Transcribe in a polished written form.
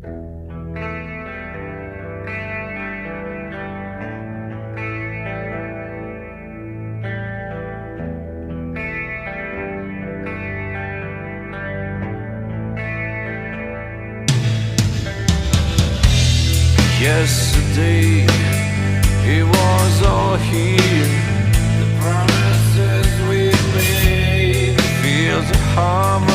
Yesterday, it was all here. The promises we made, the fields of harmony.